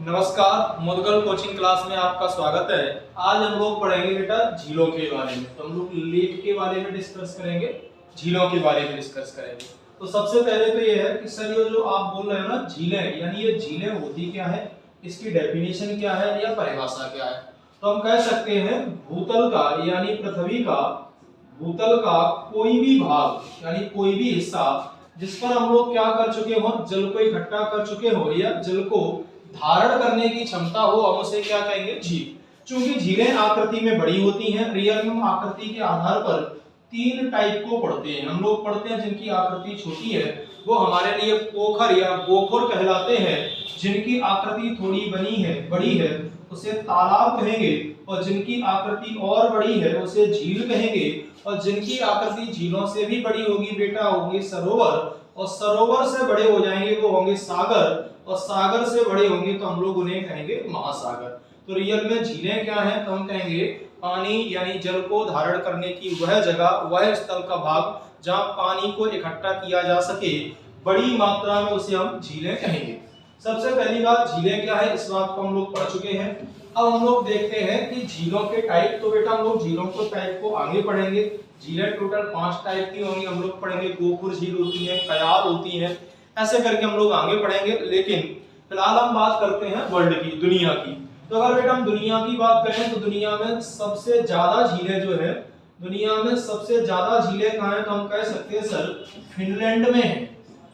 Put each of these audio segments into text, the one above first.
नमस्कार, Mudgal coaching class में आपका स्वागत है। आज हम लोग पढ़ेंगे बेटा झीलों के बारे में। तो हम लोग लेक के बारे में डिस्कस करेंगे, झीलों के बारे में डिस्कस करेंगे। तो सबसे पहले तो ये है कि सर ये जो आप बोल रहे हो ना झीलें, यानी ये झीलें होती क्या है, इसकी डेफिनेशन क्या है या परिभाषा क्या है। तो हम कह सकते हैं भूतल का यानी पृथ्वी का, भूतल का कोई भी भाग यानी कोई भी हिस्सा जिस पर हम लोग क्या कर चुके हो, जल को इकट्ठा कर चुके हो या जल को धारण करने की क्षमता हो, हम उसे क्या कहेंगे, झील। चूंकि झीलें आकृति में बड़ी होती हैं, रियल में आकृति के आधार पर तीन टाइप को पढ़ते हैं। हम लोग पढ़ते हैं जिनकी आकृति छोटी है वो हमारे लिए पोखर या गोखर कहलाते हैं, जिनकी आकृति थोड़ी बड़ी है उसे तालाब कहेंगे, और जिनकी आकृति और बड़ी है उसे झील कहेंगे, और जिनकी आकृति झीलों से भी बड़ी होगी बेटा होंगे सरोवर, और सरोवर से बड़े हो जाएंगे वो होंगे सागर, और सागर से बड़े होंगे तो हम लोग उन्हें कहेंगे महासागर। तो रियल में झीलें क्या हैं, तो हम कहेंगे पानी यानी जल को धारण करने की वह जगह, वह स्थल का भाग जहां पानी को इकट्ठा किया जा सके बड़ी मात्रा में, उसे हम झीलें कहेंगे। सबसे पहली बात झीलें क्या है, इस बात को हम लोग पढ़ चुके हैं। अब हम लोग देखते हैं कि झीलों के टाइप। तो बेटा हम लोग झीलों को टाइप को आगे पढ़ेंगे। झीलें टोटल 5 टाइप की होंगी, हम लोग पढ़ेंगे। गोखुर झील होती है, कयाल होती है, ऐसे करके हम लोग आगे पढ़ेंगे। लेकिन फिलहाल हम बात करते हैं वर्ल्ड की, दुनिया की। तो अगर बेटा हम दुनिया की बात करें तो दुनिया में सबसे ज्यादा झीलें जो है, दुनिया में सबसे ज्यादा झीलें कहाँ हैं, तो हम कह सकते हैं सर फिनलैंड में है।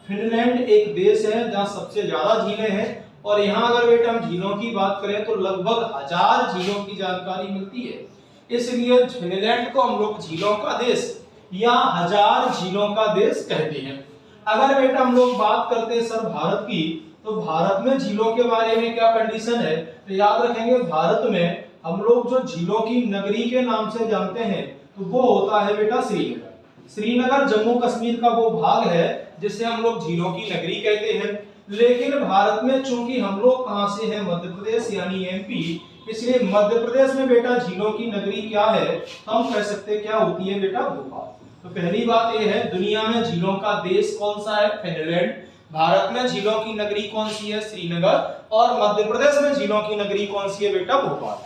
फिनलैंड एक देश है जहाँ सबसे ज्यादा झीलें हैं, और यहाँ अगर बेटा हम झीलों की बात करें तो लगभग 1000 झीलों की जानकारी मिलती है। इसलिए फिनलैंड को हम लोग झीलों का देश या 1000 झीलों का देश कहते हैं। अगर बेटा हम लोग बात करते हैं सर भारत की, तो भारत में झीलों के बारे में क्या कंडीशन है, तो याद रखेंगे भारत में हम लोग जो झीलों की नगरी के नाम से जानते हैं तो वो होता है बेटा श्रीनगर। श्रीनगर जम्मू कश्मीर का वो भाग है जिसे हम लोग झीलों की नगरी कहते हैं। लेकिन भारत में चूंकि हम लोग कहां से हैं, मध्य प्रदेश यानी एमपी, इसलिए मध्य प्रदेश में बेटा झीलों की नगरी क्या है, तो हम कह सकते हैं क्या होती है बेटा, भोपाल। तो पहली बात यह है दुनिया में झीलों का देश कौन सा है, फिनलैंड। भारत में झीलों की नगरी कौन सी है, श्रीनगर। और मध्य प्रदेश में झीलों की नगरी कौन सी है बेटा, भोपाल।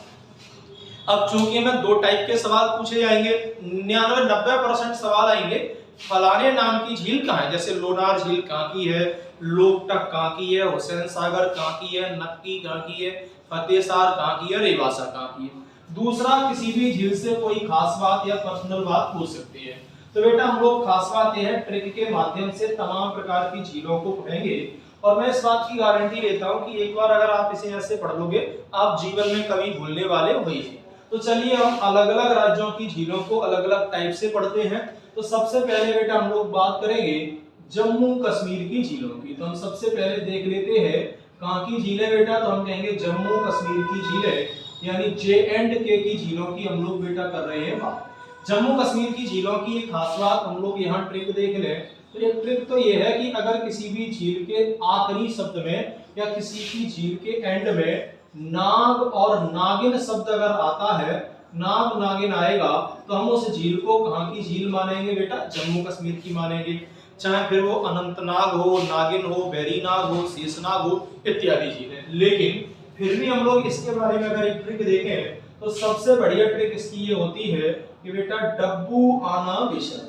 अब चूंकि हमें 2 टाइप के सवाल पूछे जाएंगे, 99-90% सवाल आएंगे फलाने नाम की झील कहाँ है, जैसे लोनार झील कहाँ की है, लोकटक कहाँ की है, हुसैन सागर कहाँ की है, नक्की कहाँ की है, फतेहसार कहाँ की है, रेवासा कहाँ की है। दूसरा, किसी भी झील से कोई खास बात या पर्सनल बात पूछ सकते हैं। तो बेटा हम लोग खास बात यह है ट्रिक के माध्यम से तमाम प्रकार की झीलों को पढ़ेंगे, और मैं इस बात की गारंटी लेता हूं कि एक बार अगर आप इसे ऐसे पढ़ लोगे आप जीवन में कभी भूलने वाले हो ही नहीं। तो चलिए हम अलग अलग राज्यों की झीलों को अलग अलग टाइप से पढ़ते हैं। तो सबसे पहले बेटा हम लोग बात करेंगे जम्मू कश्मीर की झीलों की। तो हम सबसे पहले देख लेते हैं कहाँ की झीलें बेटा, तो हम कहेंगे जम्मू कश्मीर की झीलें यानी J&K की झीलों की हम लोग बेटा कर रहे हैं बात। जम्मू कश्मीर की झीलों की एक खास बात हम लोग यहाँ ट्रिक देख लें। तो एक ट्रिक तो ये है कि अगर किसी भी झील के आखिरी शब्द में या किसी की झील के एंड में नाग और नागिन शब्द अगर आता है, नाग नागिन आएगा, तो हम उस झील को कहाँ की झील मानेंगे बेटा, जम्मू कश्मीर की मानेंगे। चाहे फिर वो अनंतनाग हो, नागिन हो, वेरीनाग हो, शेषनाग हो, इत्यादि झीलें। लेकिन फिर भी हम लोग इसके बारे में अगर एक ट्रिक देखें तो सबसे बढ़िया ट्रिक इसकी ये होती है कि बेटा डब्बू आना बेशरम,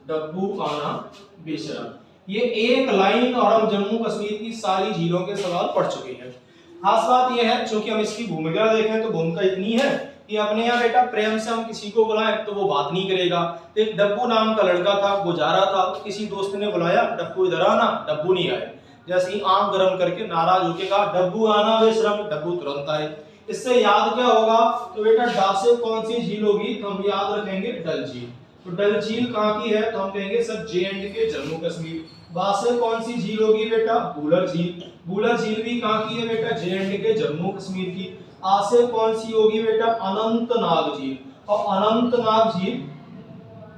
डब्बू आना बेशरम। ये एक लाइन और हम जम्मू कश्मीर की सारी झीलों के सवाल पढ़ चुके हैं। खास बात यह है चूंकि हम इसकी भूमिका देखें तो भूमिका इतनी है कि अपने यहाँ बेटा प्रेम से हम किसी को बुलाएं तो वो बात नहीं करेगा। तो एक डब्बू नाम का लड़का था, वो जा रहा था, किसी दोस्त ने बुलाया डब्बू इधर आना, डब्बू नहीं आए। जैसे ही आंख गरम करके नाराज होके कहा डब्बू आना बेशरम, डब्बू तुरंत आए। इससे याद क्या होगा, तो बेटा डा से कौन सी झील होगी, तो हम याद रखेंगे डल झील। तो डल झील कहाँ की है, तो हम कहेंगे सर J&K जम्मू कश्मीर। बा से कौन सी झील होगी बेटा, बूलर झील। बूलर झील भी कहाँ की है बेटा, J&K जम्मू कश्मीर की। आ से कौन सी होगी बेटा, अनंतनाग झील। और अनंतनाग झील,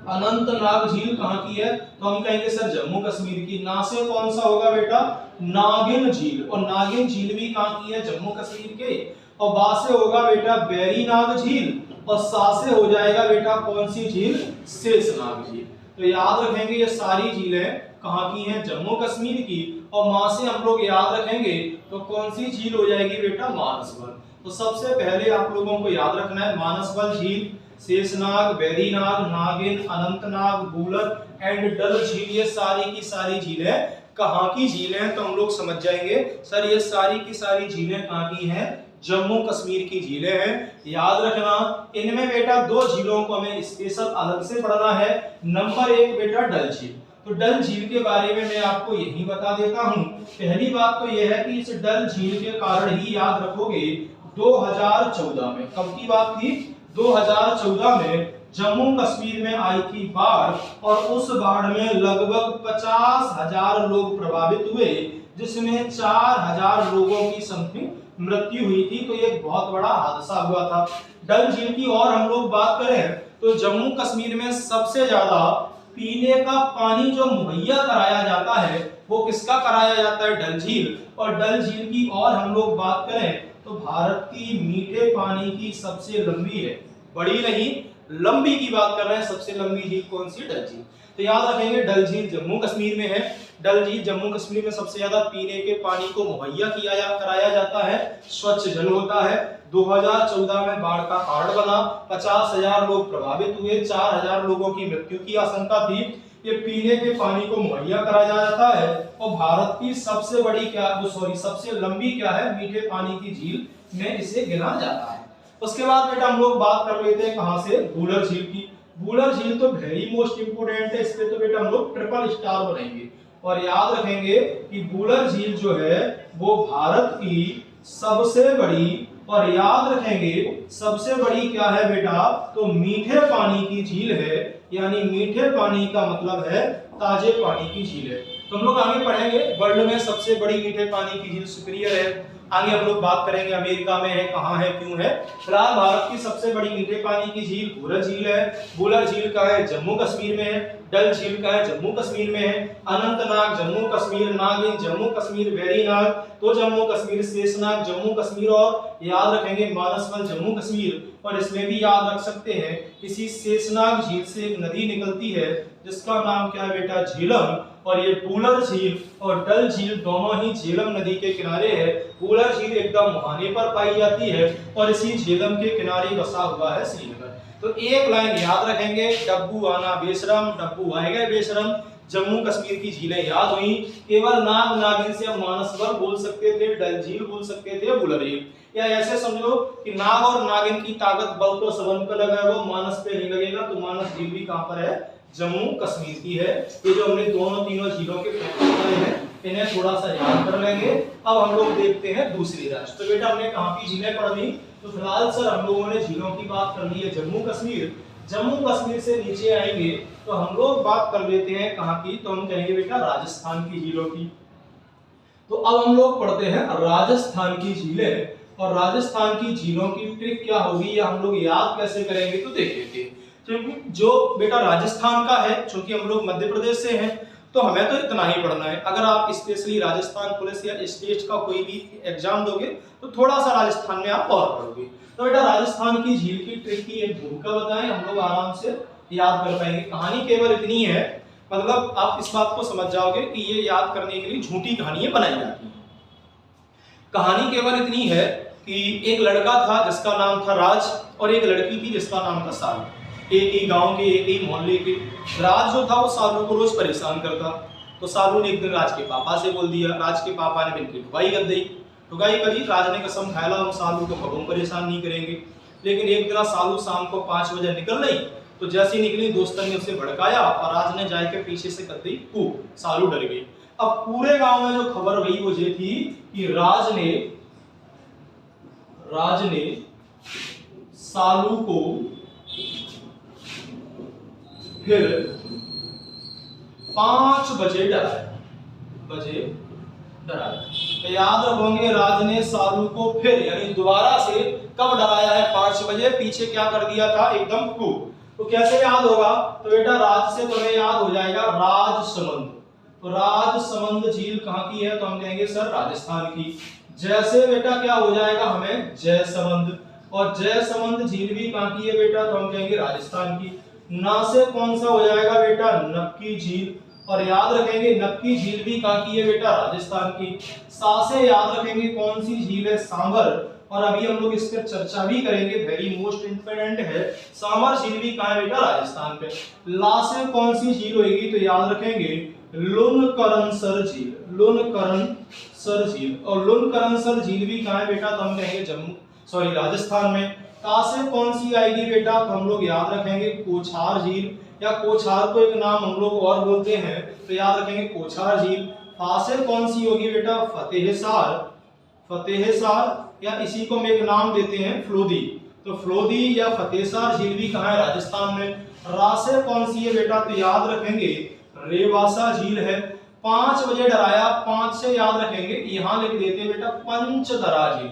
अनंतनाग झील कहाँ की है, तो हम कहेंगे सर जम्मू कश्मीर की। ना से कौन सा होगा बेटा, नागिन झील। और नागिन झील भी कहाँ की है, जम्मू कश्मीर के। और बा से होगा बेटा वेरीनाग झील, और सा से हो जाएगा बेटा कौन सी झील, शेषनाग झील। तो याद रखेंगे ये सारी झीलें कहाँ की हैं, जम्मू कश्मीर की। और मां से हम लोग याद रखेंगे तो कौन सी झील हो जाएगी बेटा, मानसबल। तो सबसे पहले आप लोगों को याद रखना है मानसबल झील, शेषनाग, वेरीनाग, नागिन, अनंतनाग, बूलर एंड डल झील, ये सारी की सारी झीलें कहाँ की झीलें हैं? तो हम लोग समझ जाएंगे सर ये सारी की सारी झीलें कहाँ की हैं, जम्मू कश्मीर की झीलें हैं। याद रखना इनमें बेटा दो झीलों को हमें स्पेशल अलग से पढ़ना है। नंबर एक बेटा डल झील। तो डल झील के बारे में मैं आपको यही बता देता हूं। पहली बात तो यह है कि इस डल झील के कारण ही याद रखोगे 2014 में, कब की बात थी, 2014 में जम्मू कश्मीर में आई थी बाढ़ और उस बाढ़ में लगभग 50,000 लोग प्रभावित हुए, जिसमें 4,000 लोगों की समथिंग मृत्यु हुई थी। तो ये बहुत बड़ा हादसा हुआ था। डल झील की और हम लोग बात करें तो जम्मू कश्मीर में सबसे ज्यादा पीने का पानी जो मुहैया कराया जाता है वो किसका कराया जाता है, डल झील। और डल झील की और हम लोग बात करें तो भारत की मीठे पानी की सबसे लंबी है, बड़ी नहीं लंबी की बात कर रहे हैं, सबसे लंबी झील कौन सी, डल झील। तो याद रखेंगे डल झील जम्मू कश्मीर में है। डल झील जम्मू कश्मीर में सबसे ज्यादा पीने के पानी को मुहैया कराया जाता है, स्वच्छ जल होता है। 2014 में बाढ़ का कारण बना, 50,000 लोग प्रभावित हुए, 4,000 लोगों की मृत्यु की आशंका थी। ये पीने के पानी को मुहैया कराया जाता है और भारत की सबसे बड़ी सबसे लंबी क्या है, मीठे पानी की झील में इसे गिना जाता है। उसके बाद बेटा हम लोग बात कर लेते हैं कहां से, बूलर झील की। बूलर झील तो वेरी मोस्ट इंपोर्टेंट है, इस पे तो बेटा हम लोग ट्रिपल स्टार बनाएंगे और याद रखेंगे कि बूलर झील जो है वो भारत की सबसे बड़ी, और याद रखेंगे सबसे बड़ी क्या है बेटा, तो मीठे पानी की झील है। यानी मीठे पानी का मतलब है ताजे पानी की झील है। तो हम लोग आगे पढ़ेंगे वर्ल्ड में सबसे बड़ी मीठे पानी की झील सुपीरियर है। आगे हम लोग बात करेंगे अमेरिका में है, कहां है, क्यों है। फिलहाल भारत की सबसे बड़ी मीठे पानी की झील बूलर झील है। बूलर झील का है जम्मू कश्मीर में है। डल झील का है जम्मू कश्मीर में है। अनंतनाग जम्मू कश्मीर, नागिन जम्मू कश्मीर, वेरीनाग तो जम्मू कश्मीर, शेषनाग जम्मू कश्मीर और याद रखेंगे मानसबल जम्मू कश्मीर। और इसमें भी याद रख सकते हैं इसी शेषनाग झील से एक नदी निकलती है जिसका नाम क्या है बेटा, झेलम। और ये बूलर झील और डल झील दोनों ही झेलम नदी के किनारे है। बूलर झील एकदम मुहाने पर पाई जाती है और इसी झेलम के किनारे बसा हुआ है श्रीनगर। तो एक लाइन याद रखेंगे, डब्बू आना बेशरम, डब्बू आएगा बेशरम। जम्मू कश्मीर की झीलें याद हुई। केवल नाग नागिन से हम मानसबल बोल सकते थे, डल झील बोल सकते थे, बूलर झील। या ऐसे समझो कि नाग और नागिन की ताकत बल तो सबन पे लगा है, वो मानस पे नहीं लगेगा। तो मानस झील भी कहां पर है, जम्मू कश्मीर की है। ये जो हमने दोनों तीनों झीलों के फैक्टर हैं इन्हें थोड़ा सा याद कर लेंगे। अब हम लोग देखते हैं दूसरी राज्य। तो बेटा हमने कहां की झीलें पढ़ ली, तो फिलहाल सर हम लोगों ने झीलों की बात कर ली है जम्मू कश्मीर। जम्मू कश्मीर से नीचे आएंगे तो हम लोग बात कर लेते हैं कहां की, तो हम कहेंगे बेटा राजस्थान की झीलों की। तो अब हम लोग पढ़ते हैं राजस्थान की झीलें। और राजस्थान की झीलों की ट्रिक क्या होगी या हम लोग याद कैसे करेंगे, तो देख लेते हैं। क्योंकि जो बेटा राजस्थान का है, चूंकि हम लोग मध्य प्रदेश से हैं तो हमें तो इतना ही पढ़ना है। अगर आप स्पेशली राजस्थान पुलिस या स्टेट का कोई भी एग्जाम दोगे तो थोड़ा सा राजस्थान में आप और पढ़ोगे। तो बेटा राजस्थान की झील की ट्रिक की एक भूमिका बताएं, हम लोग आराम से याद कर पाएंगे। कहानी केवल इतनी है, मतलब आप इस बात को समझ जाओगे कि ये याद करने के लिए झूठी कहानियां बनाई जाती हैं। कहानी केवल इतनी है कि एक लड़का था जिसका नाम था राज और एक लड़की थी जिसका नाम था सालू। एक ही गांव के, एक ही मोहल्ले के। राज जो था वो सालू को रोज परेशान करता। तो सालू ने एक दिन राज के पापा से बोल दिया। राज के पापा ने बिल्कुल ठुकाई कर दी। ठुकाई करी, राज ने कसम खाया हम सालू को कभी परेशान नहीं करेंगे। लेकिन एक दिन सालू शाम को 5 बजे निकल रही, तो जैसी निकली दोस्तन ने उसे भड़काया और राज ने जाके पीछे से कर दी कूप। सालू डर गई। अब पूरे गांव में जो खबर रही वो ये थी कि राज ने सालू को फिर 5 बजे डराया। तो याद रखोगे राज ने सालू को फिर यानी दोबारा से कब डराया है, 5 बजे। पीछे क्या कर दिया था, एकदम कूप। तो कैसे याद होगा, तो बेटा राज से तुम्हें याद हो जाएगा राजसमंद। तो राजसमंद झील कहाँ की है, तो हम कहेंगे सर राजस्थान की। जैसे बेटा क्या हो जाएगा हमें जयसमंद, और जयसमंद झील भी कहाँ की है बेटा, तो हम कहेंगे राजस्थान की। ना से कौन सा हो जाएगा बेटा, नक्की झील। और याद रखेंगे नक्की झील भी कहाँ की है बेटा, राजस्थान की। सा से याद रखेंगे कौन सी झील है, सांभर। और अभी हम लोग इस पर चर्चा भी करेंगे, वेरी मोस्ट इंपॉर्टेंट है। सांभर झील भी कहाँ है बेटा, राजस्थान पे। ला से कौन सी झील होगी, तो याद रखेंगे लुनकरनसर झील, लुनकरनसर झील। और लुनकरनसर झील भी कहाँ है बेटा, तो हम कहेंगे राजस्थान में। का से कौन सी आएगी बेटा, तो हम लोग याद रखेंगे कोछार झील, या कोछार को एक नाम हम लोग और बोलते हैं, तो याद रखेंगे कोछार झील। फा से कौन सी होगी बेटा, फतेहसार, फतेहसार, या इसी को हम एक नाम देते हैं फ्लोदी, तो फ्लोदी या फतेहसार झील भी कहाँ है, राजस्थान में। रा से कौन सी है बेटा, तो याद रखेंगे रेवासा झील है। 5 बजे डराया, 5 से याद रखेंगे, यहां लिख देते हैं बेटा पंचदरा झील,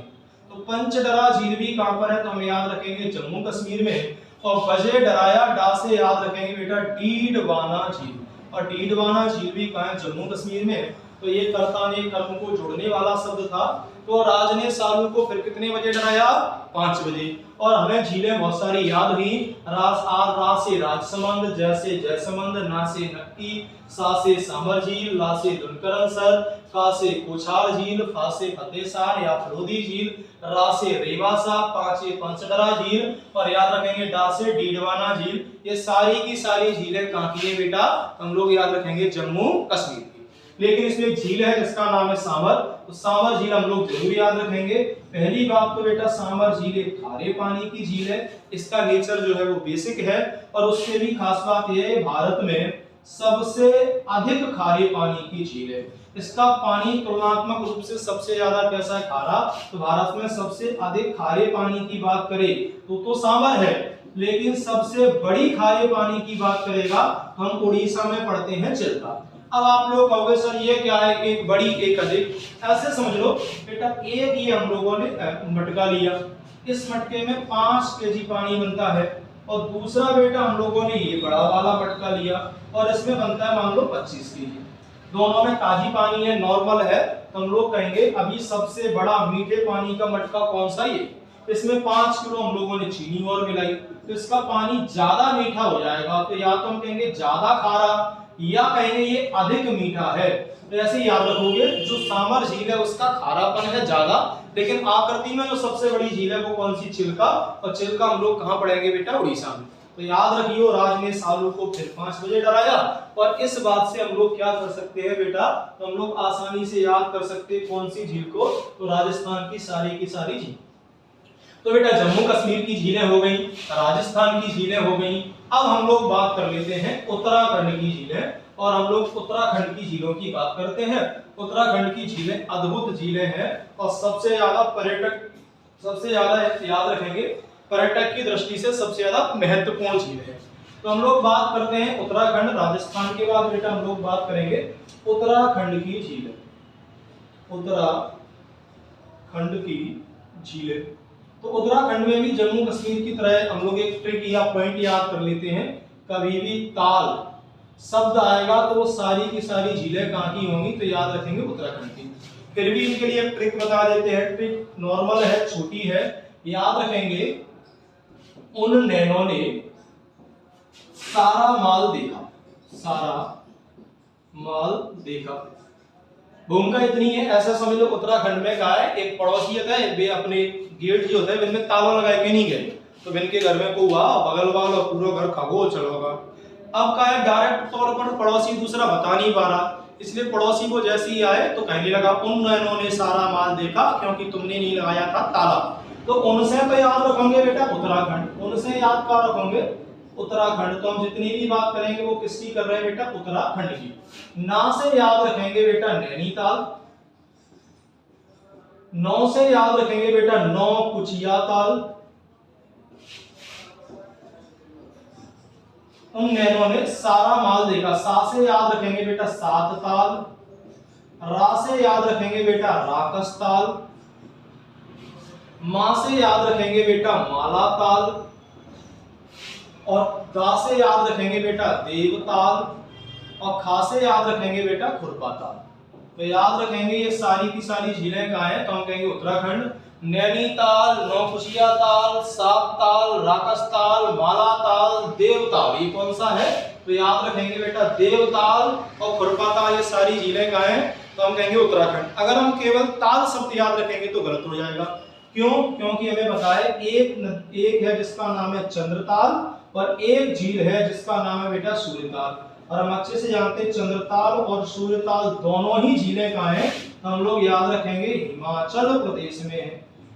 तो पंचदरा झील भी कहां पर है, तो हम याद रखेंगे जम्मू कश्मीर में। और बजे डराया, डा से याद रखेंगे बेटा डीडवाना झील, और डीडवाना झील भी कहां है, जम्मू कश्मीर में। तो ये कर्ता ने कर्म को जोड़ने वाला शब्द था। तो राज ने सालू को फिर कितने बजे डराया, 5 बजे। और हमें झीलें बहुत सारी याद हुई। रा से राजसमंद, जय से जयसमंद, ना से नक्की, सा से सांभर झील, ला से लुनकरनसर, का से कोछार झील, फा से फतेहसार या फलोदी झील, रा से रेवासा, पा से पंचदरा झील, और याद रखेंगे डा से डीडवाना झील। ये सारी की सारी झीलें कहाँ की है बेटा, हम लोग याद रखेंगे जम्मू कश्मीर की। लेकिन इसमें एक झील है जिसका नाम है सांभर, तो सांभर झील हम लोग जरूर याद रखेंगे। पहली बात तो बेटा सांभर झील एक खारे पानी की झील है, इसका नेचर जो है वो बेसिक है। और उससे भी खास बात यह है, भारत में सबसे अधिक खारे पानी की झील है। इसका पानी तुलनात्मक रूप से सबसे ज्यादा कैसा है, खारा। तो भारत में सबसे अधिक खारे पानी की बात करें तो सांभर है। लेकिन सबसे बड़ी खारे पानी की बात करेगा, हम उड़ीसा में पढ़ते हैं चिल्का। अब आप लोग कहोगे सर ये क्या है, एक बड़ी एक अधिक, ऐसे समझ लो बेटा। एक ये हम लोगों ने मटका लिया, इस मटके में 5 केजी पानी बनता है। और दूसरा बेटा हम लोगों ने ये बड़ा वाला मटका लिया, और इसमें बनता है मान लो 25 केजी। दोनों में ताजी पानी है, नॉर्मल है। तो हम लोग कहेंगे अभी सबसे बड़ा मीठे पानी का मटका कौन सा, ये। इसमें 5 किलो हम लोगों ने चीनी और मिलाई, तो इसका पानी ज्यादा मीठा हो जाएगा। तो या तो हम कहेंगे ज्यादा खारा, या कहेंगे ये अधिक मीठा है। तो ऐसे याद रखोगे, जो सांभर झील है उसका खारापन है ज्यादा, लेकिन आकृति में जो सबसे बड़ी झील है वो कौन सी, चिल्का। और चिल्का हम लोग कहाँ पढ़ेंगे बेटा, उड़ीसा में। तो याद रखियो, राज ने सालू को फिर 5 बजे डराया। और इस बात से हम लोग क्या कर सकते हैं बेटा, तो हम लोग आसानी से याद कर सकते हैं कौन सी झील को, तो राजस्थान की सारी झील। तो बेटा जम्मू कश्मीर की झीलें हो गई, राजस्थान की झीलें हो गई। अब हम लोग बात कर लेते हैं उत्तराखंड की झीलें, और हम लोग उत्तराखंड की झीलों की बात करते हैं। उत्तराखंड की झीलें अद्भुत झीलें हैं, और सबसे ज्यादा याद रखेंगे पर्यटक की दृष्टि से सबसे ज्यादा महत्वपूर्ण झील है। तो हम लोग बात करते हैं उत्तराखंड, राजस्थान के बाद बेटा हम लोग बात करेंगे उत्तराखंड की झीलें। उत्तराखंड की झीलें, तो उत्तराखंड में भी जम्मू कश्मीर की तरह हम लोग एक ट्रिक या पॉइंट याद कर लेते हैं। कभी भी ताल शब्द आएगा तो वो सारी की सारी झीलें कहाँ की होंगी, तो याद रखेंगे उत्तराखंड की। फिर भी इनके लिए एक ट्रिक बता देते हैं। ट्रिक नॉर्मल है, छोटी है, याद रखेंगे। उन नैनों ने सारा माल देखा, सारा माल देखा। भूमिका इतनी है, ऐसा समझ लो उत्तराखंड में क्या है, एक पड़ोसी होता है, वे अपने गेट जो होता है इनमें ताला लगा के नहीं गए, तो इनके घर में को हुआ बगल वाला पूरा घर खगो चलोगा। अब क्या है, डायरेक्ट तौर पर पड़ोसी दूसरा बता नहीं पा रहा, इसलिए पड़ोसी को जैसे ही आए तो कहने लगा उन नैनों ने सारा माल देखा क्योंकि तुमने नहीं लगाया था ताला। तो उनसे तो याद रखोगे बेटा उत्तराखंड, उनसे याद क्या रखोगे उत्तराखंड। तो हम जितनी भी बात करेंगे वो किसकी कर रहे हैं बेटा, उत्तराखंड की। ना से याद रखेंगे बेटा नैनीताल, नौ से याद रखेंगे बेटा नौ कुचिया ताल। उन नैनों ने सारा माल देखा। सा से याद रखेंगे बेटा सात ताल। रा से याद रखेंगे बेटा राकस ताल। मा से याद रखेंगे बेटा माला ताल। और दा से याद रखेंगे बेटा देवताल। और खा से याद रखेंगे बेटा खुरपा ताल। तो याद रखेंगे ये सारी की सारी झीलें कहाँ हैं, तो हम कहेंगे उत्तराखंड। नैनीताल, नौकुचिया ताल, सात ताल, राकस ताल, माला ताल, देवताल, ये कौन सा है तो याद रखेंगे बेटा देवताल और खुरपाताल ये सारी झीलें कहाँ हैं, तो हम कहेंगे उत्तराखंड। अगर हम केवल ताल शब्द याद रखेंगे तो गलत हो जाएगा। क्यों? क्योंकि हमें पता है एक है जिसका नाम है चंद्रताल और एक झील है जिसका नाम है बेटा सूर्यताल। और हम अच्छे से जानते हैं चंद्रताल और सूर्यताल दोनों ही झीलें कहाँ हैं, हम लोग याद रखेंगे हिमाचल प्रदेश में है।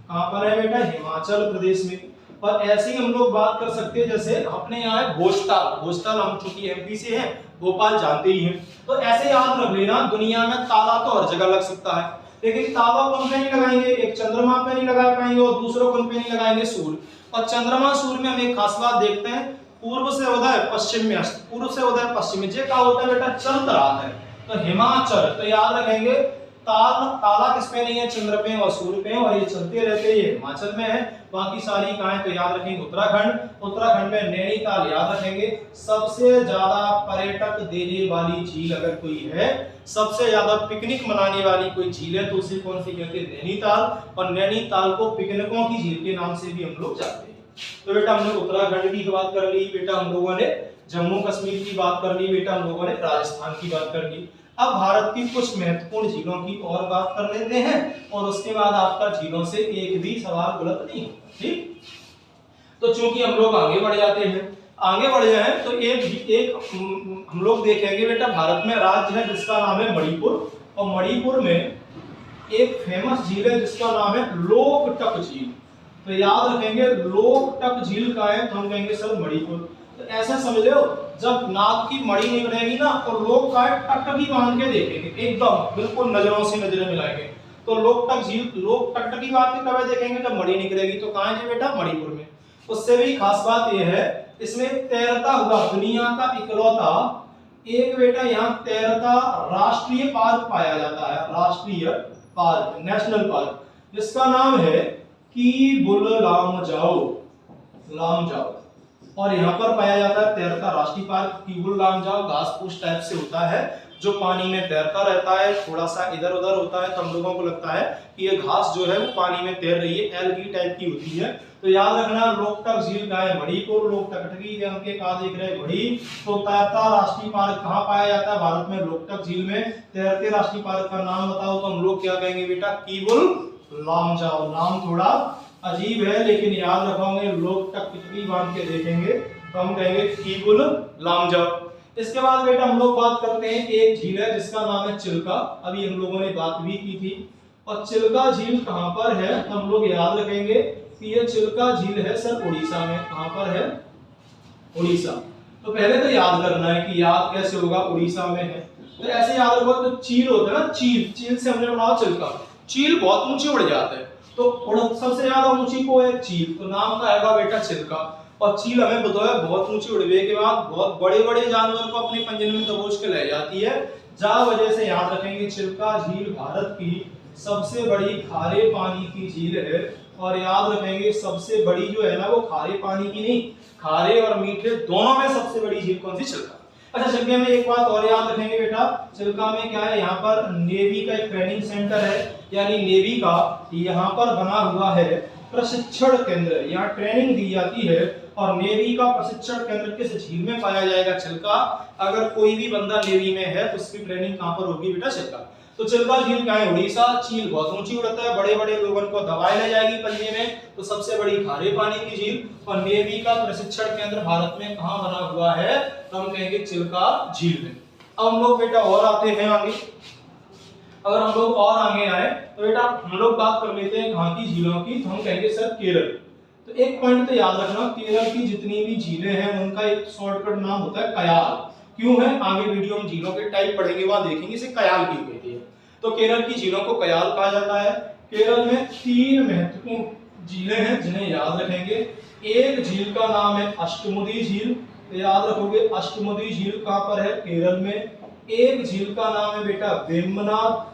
कहाँ पर है बेटा? हिमाचल प्रदेश में। और ऐसे ही हम लोग बात कर सकते हैं जैसे अपने यहाँ है भोजताल। भोजताल हम चूंकि एमपी से हैं, भोपाल जानते ही हैं, तो ऐसे याद रख लेना दुनिया में ताला तो हर जगह लग सकता है, लेकिन ताला कौन पे नहीं लगाएंगे, एक चंद्रमा पे नहीं लगा पाएंगे और दूसरों कौन पे नहीं लगाएंगे, सूर्य। और चंद्रमा सूर्य में हम एक खास बात देखते हैं, पूर्व से उदय पश्चिम में अस्त, पूर्व से उदय पश्चिम में, ये क्या होता है बेटा? चंद्र रात है। तो हिमाचल, तो याद रखेंगे ताला किस पे नहीं है? चंद्र पे और सूर्य पे, और ये चलते रहते ये हिमाचल में है। बाकी सारी कहाँ है तो याद रखेंगे उत्तराखंड। उत्तराखंड में नैनीताल याद रखेंगे। सबसे ज्यादा पर्यटक देने वाली झील अगर कोई है, सबसे ज्यादा पिकनिक मनाने वाली कोई झील है तो उसे कौन सी कहते हैं? नैनीताल। और नैनीताल को पिकनिकों की झील के नाम से भी हम लोग जानते हैं। तो बेटा हमने उत्तराखंड की बात कर ली, बेटा हम लोगों ने जम्मू कश्मीर की बात कर ली, बेटा हम लोगों ने राजस्थान की बात कर ली। अब भारत की कुछ महत्वपूर्ण झीलों की और बात कर लेते हैं और उसके बाद आपका झीलों से एक भी सवाल गलत नहीं होगा, ठीक? तो चूंकि हम लोग आगे बढ़ जाते हैं, आगे बढ़ जाए तो एक हम लोग देखेंगे बेटा भारत में राज्य है जिसका नाम है मणिपुर, और मणिपुर में एक फेमस झील है जिसका नाम है लोकटक झील। तो याद रखेंगे लोकटक झील का है तो हम कहेंगे सर मणिपुर। तो ऐसा समझ लो जब नाक की मणि निकलेगी ना और लोग का टकटकी बांध के देखेंगे, एकदम बिल्कुल नजरों से नजरें मिलाएंगे। तो लोकटक झील, लोग टकटकी बांध के कब देखेंगे? जब मणि निकलेगी। तो कहाँ है बेटा? मणिपुर में। उससे भी खास बात यह है इसमें तैरता हुआ दुनिया का इकलौता एक बेटा यहाँ तैरता राष्ट्रीय पार्क पाया जाता है, राष्ट्रीय पार्क, नेशनल पार्क, जिसका नाम है कीबुल लामजाओ, लामजाओ। और यहाँ पर पाया जाता है तैरता राष्ट्रीय पार्क कीबुल लामजाओ। घास फूस टाइप से होता है जो पानी में तैरता रहता है, थोड़ा सा इधर उधर होता है, तो हम लोगों को लगता है कि ये घास जो है वो पानी में तैर रही है, एल्गी टाइप की होती है। तो याद रखना लोकटक झील का है मणिपुर, लोकटकटकी के का देख रहे मणि। तो तैरता राष्ट्रीय पार्क कहाँ पाया जाता है? भारत में लोकटक झील में। तैरते राष्ट्रीय पार्क का नाम बताओ तो हम लोग क्या कहेंगे बेटा? कीबुल लामजाओ। नाम थोड़ा अजीब है लेकिन याद रखोगे, लोकटकटकी बांध के देखेंगे तो हम कहेंगे कीबुल लामजाओ। इसके बाद बेटा हम लोग बात करते हैं एक झील है जिसका नाम है चिल्का। अभी हम लोगों ने बात भी की थी। और चिल्का झील कहाँ पर है? तो हम लोग याद रखेंगे कि ये चिल्का झील है सर उड़ीसा में। कहाँ पर है? उड़ीसा। तो पहले तो याद करना है कि याद कैसे होगा, उड़ीसा में है। तो ऐसे याद होगा तो चील होता है ना, चील, चील से हमने बनाया चिल्का। चील बहुत ऊंचे उड़ जाते हैं तो सबसे ज्यादा ऊंची को है चील, तो नाम का आएगा बेटा चिल्का। और चील हमें बताया बहुत ऊंची उड़ने के बाद बहुत बड़े बड़े जानवर को अपने पंजे में दबोच के ले जाती है, जहाँ वजह से याद रखेंगे चिल्का झील भारत की सबसे बड़ी खारे पानी की झील है। और याद रखेंगे सबसे बड़ी जो है ना वो खारे पानी की नहीं, खारे और मीठे दोनों में सबसे बड़ी झील कौन सी? चिल्का। अच्छा चिल्के में एक बात और याद रखेंगे बेटा, चिल्का में क्या है? यहाँ पर नेवी का एक ट्रेनिंग सेंटर है, यानी नेवी का यहाँ पर बना हुआ है प्रशिक्षण केंद्र, यहाँ ट्रेनिंग दी जाती है। और नेवी का प्रशिक्षण केंद्र किस झील में पाया जाएगा? चिल्का। अगर कोई भी बंदा नेवी में है तो उसकी ट्रेनिंग कहाँ पर होगी बेटा? चिल्का। तो चिल्का झील क्या है? उड़ीसा। चील बहुत ऊंची उड़ता है, बड़े बड़े लोगों को दबाए ले जाएगी पंजे में, तो सबसे बड़ी खारे पानी की झील। और नेवी का प्रशिक्षण केंद्र भारत में कहाँ बना हुआ है? तो हम कहेंगे चिल्का झील में। अब हम लोग बेटा और आते हैं आगे। अगर हम लोग और आगे आए तो बेटा हम लोग बात कर लेते हैं कहाँ की झीलों की, तो हम कहेंगे सर केरल। तो एक पॉइंट तो याद रखना, केरल की जितनी भी झीलें हैं उनका एक शॉर्टकट नाम होता है कयाल। क्यों है? आगे वीडियो में झीलों के टाइप पढ़ेंगे, वहां देखेंगे इसे कयाल क्यों कहती है। तो केरल की झीलों को कयाल कहा जाता है। केरल में 3 महत्वपूर्ण झीलें हैं जिन्हें याद रखेंगे। एक झील का नाम है अष्टमुदी झील, तो याद रखोगे अष्टमुदी झील कहां पर है? केरल में। एक झील का नाम है बेटा वेम्बनाड,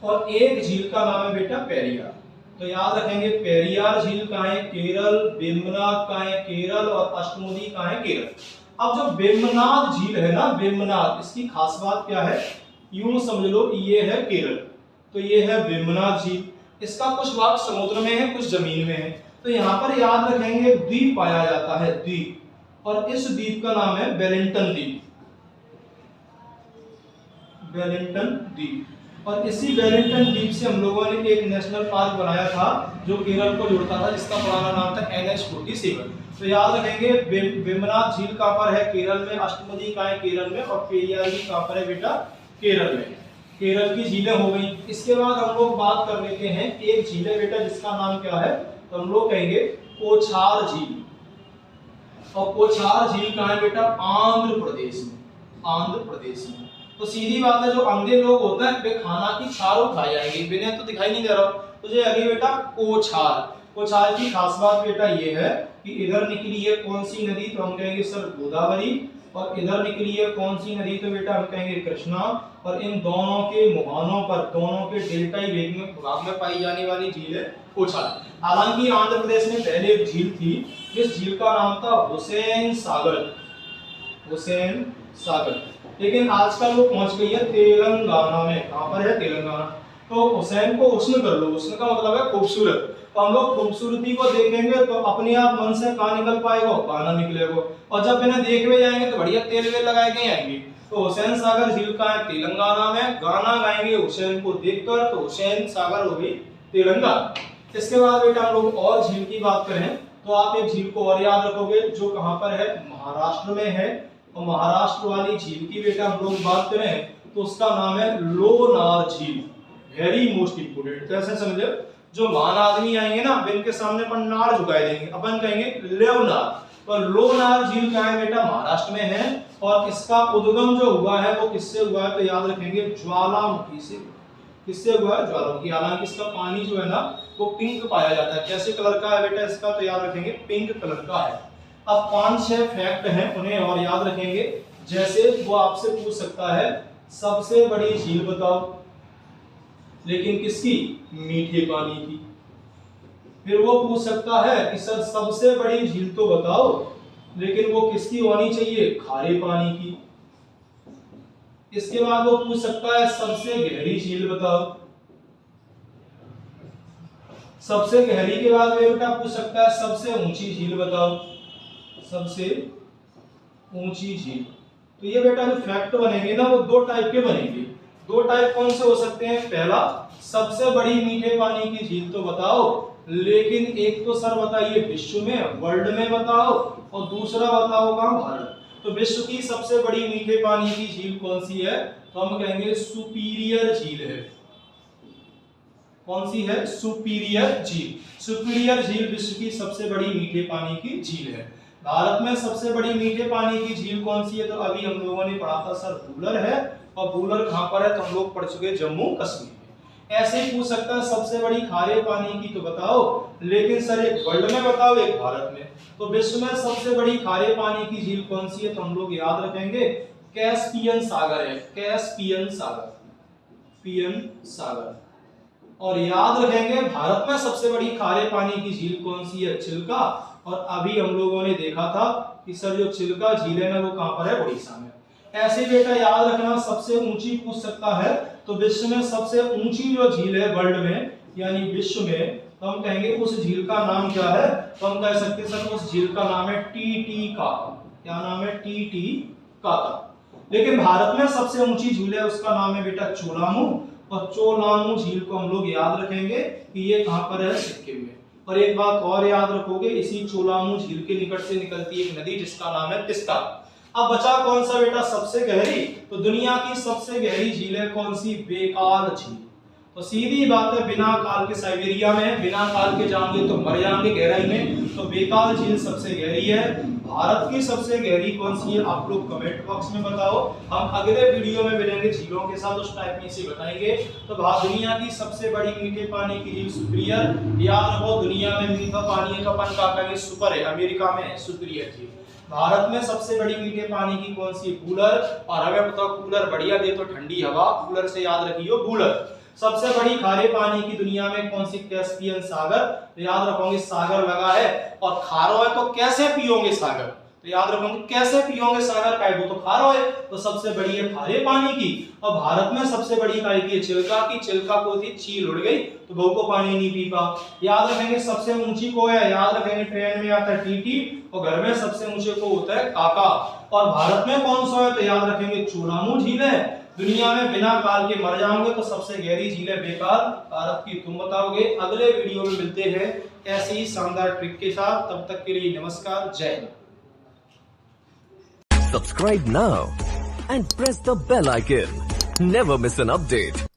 और एक झील का नाम है बेटा पेरियार। तो याद रखेंगे पेरियार झील कहाँ है? केरल। वेम्बनाड कहाँ है? केरल। और अष्टमुदी कहाँ है? केरल। अब जो वेम्बनाड झील है ना, वेम्बनाड, इसकी खास बात क्या है? यूं समझ लो ये है केरल, तो ये है वेम्बनाड झील। इसका कुछ भाग समुद्र में है, कुछ जमीन में है। तो यहाँ पर याद रखेंगे द्वीप पाया जाता है, द्वीप। और इस द्वीप का नाम है वेलिंगटन द्वीप, वेलिंगटन द्वीप। और इसी वेलिंगटन द्वीप से हम लोगों ने एक नेशनल पार्क बनाया था जो केरल को जोड़ता था, जिसका पुराना नाम था NH47। तो याद रखेंगे वेम्बनाड झील कहाँ पर है? केरल में। अष्टमुडी कहाँ है? केरल में। और पेरियार भी कहाँ पर है बेटा? केरल में। केरल की झीलें हो गई। इसके बाद हम लोग बात कर लेते हैं एक झील है बेटा जिसका नाम क्या है? तो हम लोग कहेंगे कोछार झील। और कोछार झील कहाँ है बेटा? आंध्र प्रदेश में, आंध्र प्रदेश में। तो सीधी बात है, जो अंधे लोग होते हैं वे खाना की छाल खाए जाएंगे, बिना तो दिखाई नहीं दे रहा। तो जो अभी बेटा कोछार, कोछार की खास बात बेटा ये है कि इधर निकली है कौन सी नदी? तो हम कहेंगे सर गोदावरी। और इधर निकली है कौन सी नदी? तो बेटा हम कहेंगे कृष्णा। और इन दोनों के मुहानों पर, दोनों के डेल्टाई भाग में पाई जाने वाली झील है कोछार। हालांकि आंध्र प्रदेश में पहले एक झील थी, जिस झील का नाम था हुसैन सागर, हुसैन सागर। लेकिन आजकल वो पहुंच गई है तेलंगाना में। कहां पर है? तेलंगाना। तो हुसैन को हुस्न कर लो, हुस्न का मतलब है खूबसूरत। तो हम लोग खूबसूरती को देखेंगे तो अपने आप मन से कहां निकल पाएगा? गाना निकलेगा। और जब इन्हें देखने जाएंगे तो बढ़िया तेल वेल लगाए के आएंगे। तो हुसैन सागर झील का है तेलंगाना में। गाना गाएंगे हुसैन को देखकर, तो हुसैन सागर हो गई तेलंगाना। इसके बाद बेटा हम लोग और झील की बात करें तो आप एक झील को और याद रखोगे जो कहां पर है? महाराष्ट्र में है। और महाराष्ट्र वाली झील की बेटा हम लोग बात करें तो उसका नाम है लोनार झील। Very most important. तो ऐसे समझो, जो महान आदमी आएंगे ना इनके सामने अपन नार झुकाए देंगे, अपन कहेंगे लेवनार। तो लोनार झील कहाँ है बेटा? महाराष्ट्र में है। और इसका उद्गम जो हुआ है वो किससे हुआ है? तो याद रखेंगे ज्वालामुखी से। किससे हुआ है? ज्वालामुखी। हालांकि इसका पानी जो है ना वो पिंक पाया जाता है। कैसे कलर का है बेटा इसका? तो याद रखेंगे पिंक कलर का है। अब 5-6 फैक्ट हैं, उन्हें और याद रखेंगे। जैसे वो आपसे पूछ सकता है सबसे बड़ी झील बताओ, लेकिन किसकी? मीठे पानी की। फिर वो पूछ सकता है कि सर सबसे बड़ी झील तो बताओ, लेकिन वो किसकी होनी चाहिए? खारे पानी की। इसके बाद वो पूछ सकता है सबसे गहरी झील बताओ। सबसे गहरी के बाद वो बेटा पूछ सकता है सबसे ऊंची झील बताओ, सबसे ऊंची झील। तो ये बेटा जो फैक्ट बनेंगे ना वो 2 टाइप के बनेंगे। 2 टाइप कौन से हो सकते हैं? पहला, सबसे बड़ी मीठे पानी की झील तो बताओ, लेकिन एक तो सर बताइए विश्व में, वर्ल्ड में बताओ। और दूसरा बताओ कहां? भारत। तो विश्व की सबसे बड़ी मीठे पानी की झील कौन सी है? तो हम कहेंगे सुपीरियर झील है। कौन सी है? सुपीरियर झील। सुपीरियर झील विश्व की सबसे बड़ी मीठे पानी की झील है। भारत में सबसे बड़ी मीठे पानी की झील कौन सी है? तो अभी हम लोगों ने पढ़ा था सर वूलर है। और वूलर कहां पर है? तो हम लोग पढ़ चुके जम्मू कश्मीर में। ऐसे ही पूछ सकता है सबसे बड़ी खारे पानी की तो बताओ, लेकिन सर एक वर्ल्ड में बताओ, एक भारत में। तो विश्व में सबसे बड़ी खारे पानी की झील कौन सी है? तो हम लोग याद रखेंगे कैस्पियन सागर है। कैस्पियन सागर, पियन सागर। और याद रखेंगे भारत में सबसे बड़ी खारे पानी की झील कौन सी है? चिल्का। और अभी हम लोगों ने देखा था कि सर जो चिल्का झील है ना वो कहां पर है? उड़ीसा में। ऐसे बेटा याद रखना सबसे ऊंची पूछ सकता है तो विश्व में सबसे ऊंची जो झील है वर्ल्ड में यानी विश्व में, तो हम कहेंगे उस झील का नाम क्या है? तो हम कह सकते हैं सर उस झील का नाम है टीटीकाका। क्या नाम है? टीटीकाका। लेकिन भारत में सबसे ऊंची झील है उसका नाम है बेटा चोलामू। और चोलामू झील को हम लोग याद रखेंगे कि ये कहां पर है? सिक्किम में। और एक बात और याद रखोगे, इसी चोलामू झील के निकट से निकलती एक नदी जिसका नाम है तिस्ता। अब बचा कौन सा बेटा? सबसे गहरी। तो दुनिया की सबसे गहरी झील है कौन सी? बेकाल झील। तो सीधी बात है, बिना काल के साइबेरिया में, बिना काल के जाओगे तो मर जाओगे गहराई में। तो बेकाल झील सबसे गहरी है। भारत की सबसे गहरी कौन सी है? आप लोग कमेंट बॉक्स में बताओ। हम अगले वीडियो में मिलेंगे झीलों के साथ, उस टाइप में से बताएंगे। तो दुनिया की सबसे बड़ी मीठे पानी की झील सुपीरियर। याद रखो दुनिया में मीठा पानी है कपन का कहेंगे सुपर है, अमेरिका में है सुपीरियर झील। भारत में सबसे बड़ी मीठे पानी की कौन सी? कूलर। और हमें बताओ कूलर बढ़िया दे तो ठंडी हवा, कूलर से याद रखियो कूलर। सबसे बड़ी खारे पानी की दुनिया में कौन सी? कैस्पियन सागर। तो याद रखोगे सागर लगा है और खारो है तो कैसे पियोगे सागर? तो तो याद रखोगे कैसे पियोगे सागर का, वो तो खारा है, तो सबसे बड़ी है खारे पानी की। और भारत में सबसे बड़ी इकाई की चिल्का की, चिल्का को थी चील उड़ गई तो बहू को पानी नहीं पी पा। याद रखेंगे सबसे ऊंची को है, याद रखेंगे ट्रेन में आता है टीटी, और घर में सबसे ऊंचे को होता है काका। और भारत में कौन सा है, तो याद रखेंगे चूड़ामू झील है। दुनिया में बिना काल के मर जाओगे तो सबसे गहरी झील है बेकार, भारत की, तुम बताओगे। अगले वीडियो में मिलते हैं ऐसी ही शानदार ट्रिक के साथ, तब तक के लिए नमस्कार, जय Hind. Subscribe now and press the bell icon. Never miss an update.